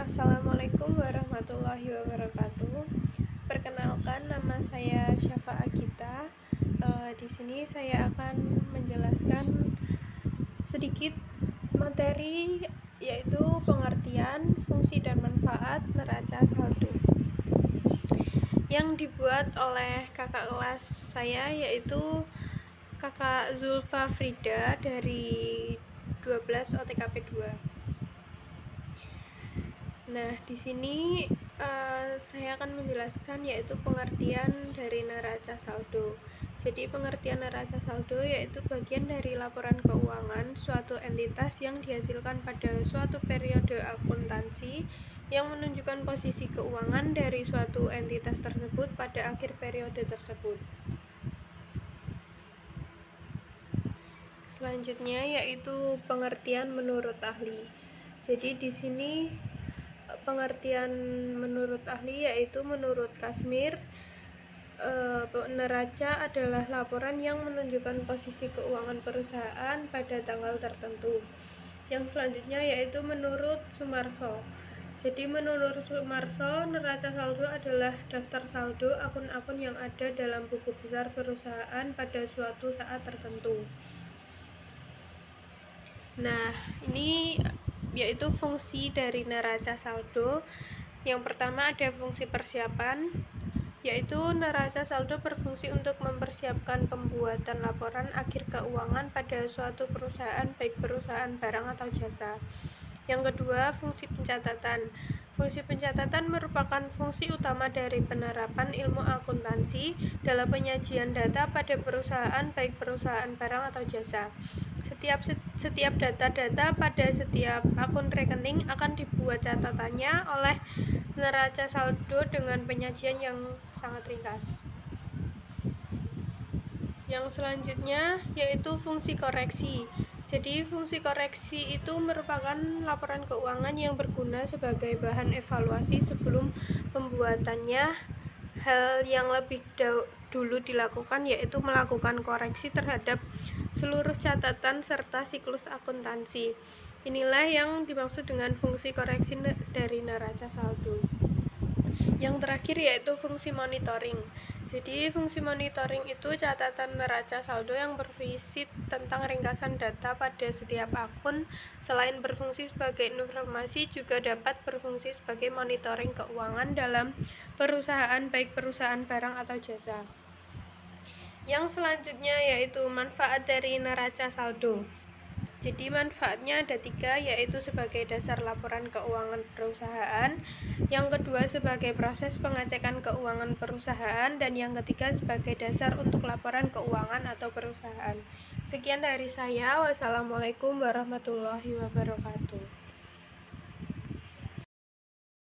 Assalamualaikum warahmatullahi wabarakatuh. Perkenalkan, nama saya Syafa Agita. Di sini saya akan menjelaskan sedikit materi, yaitu pengertian, fungsi dan manfaat neraca saldo yang dibuat oleh kakak kelas saya, yaitu kakak Zulfa Frida dari 12 OTKP 2. Nah, di sini saya akan menjelaskan yaitu pengertian dari neraca saldo. Jadi, pengertian neraca saldo yaitu bagian dari laporan keuangan suatu entitas yang dihasilkan pada suatu periode akuntansi yang menunjukkan posisi keuangan dari suatu entitas tersebut pada akhir periode tersebut. Selanjutnya yaitu pengertian menurut ahli. Jadi di sini pengertian menurut ahli yaitu menurut Kasmir, neraca adalah laporan yang menunjukkan posisi keuangan perusahaan pada tanggal tertentu. Yang selanjutnya yaitu menurut Sumarso. Jadi menurut Sumarso, neraca saldo adalah daftar saldo akun-akun yang ada dalam buku besar perusahaan pada suatu saat tertentu. Nah, ini yaitu fungsi dari neraca saldo. Yang pertama ada fungsi persiapan, yaitu neraca saldo berfungsi untuk mempersiapkan pembuatan laporan akhir keuangan pada suatu perusahaan, baik perusahaan barang atau jasa. Yang kedua, fungsi pencatatan. Fungsi pencatatan merupakan fungsi utama dari penerapan ilmu akuntansi dalam penyajian data pada perusahaan, baik perusahaan barang atau jasa. Setiap data-data pada setiap akun rekening akan dibuat catatannya oleh neraca saldo dengan penyajian yang sangat ringkas. Yang selanjutnya yaitu fungsi koreksi. Jadi fungsi koreksi itu merupakan laporan keuangan yang berguna sebagai bahan evaluasi sebelum pembuatannya. Hal yang lebih dulu dilakukan yaitu melakukan koreksi terhadap seluruh catatan serta siklus akuntansi. Inilah yang dimaksud dengan fungsi koreksi dari neraca saldo. Yang terakhir yaitu fungsi monitoring. Jadi fungsi monitoring itu catatan neraca saldo yang berisi tentang ringkasan data pada setiap akun. Selain berfungsi sebagai informasi, juga dapat berfungsi sebagai monitoring keuangan dalam perusahaan, baik perusahaan barang atau jasa. Yang selanjutnya yaitu manfaat dari neraca saldo. Jadi manfaatnya ada 3, yaitu sebagai dasar laporan keuangan perusahaan, yang kedua sebagai proses pengecekan keuangan perusahaan, dan yang ketiga sebagai dasar untuk laporan keuangan atau perusahaan. Sekian dari saya. Wassalamualaikum warahmatullahi wabarakatuh.